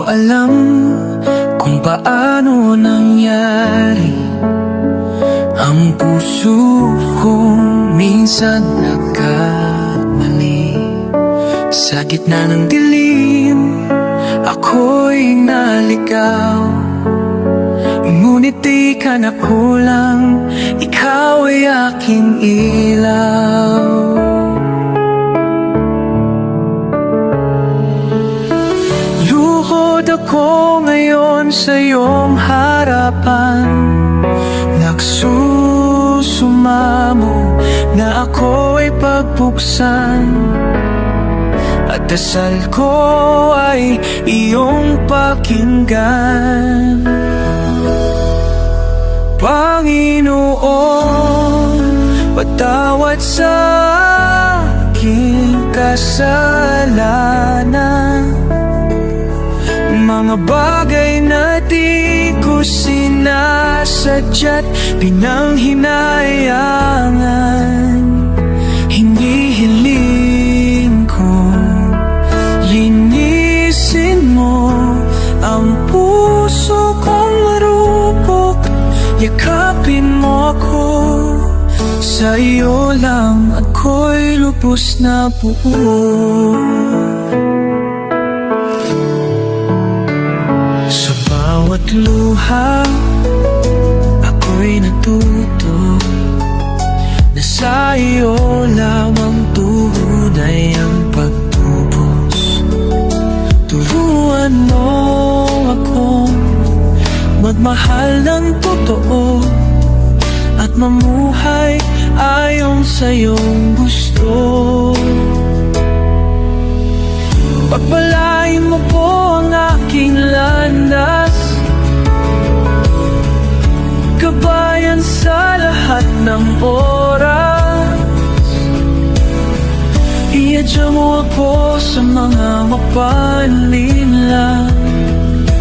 ko alam kung paano nangyari. Ang puso kong minsan nagkamali. Sa gitna ng dilim, ako'y naligaw. Ngunit di ka na kulang, ikaw ay aking ilaw. Luhod ako ngayon sa iyong harapan, nagsusumamo na ako ay pagbuksan. At dasal ko ay iyong pakinggan. Panginoon, patawad sa aking kasalanan, mga bagay na di ko sinasadya't pinanghinayangan. Hindi hiling ko, linisin mo ang puso kong marupok. Yakapin mo ako, sa iyo lang ako'y lubos na buo. Sa bawat luha, ako'y natuto na sa iyo lamang tunay ang pagtubos. Turuan mo akong magmahal ng totoo at mamuhay ayon sa iyong gusto. Pagpalain mo po ang aking landas, gabayan sa lahat ng oras. Iadya mo ako sa mga mapalinlang,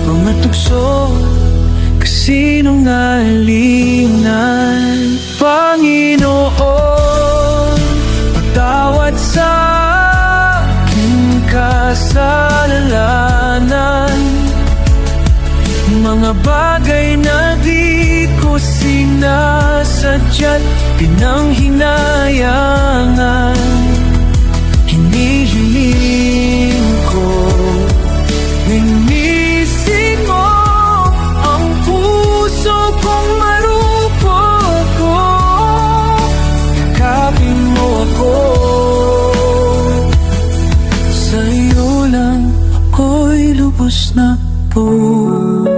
mga tukso kasinungalingan. Panginoon, patawad sa aking kasalanan, mga bagay na di ko sinasadya't pinanghinayangan. Hinihiling ko, linisin mo ang puso kong marupok. Yakapin mo ako, sa iyo lang ako'y lubos na buo.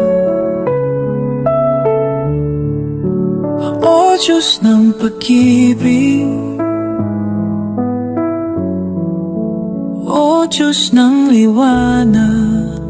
O Diyos ng pag-ibig, O Diyos ng liwanag,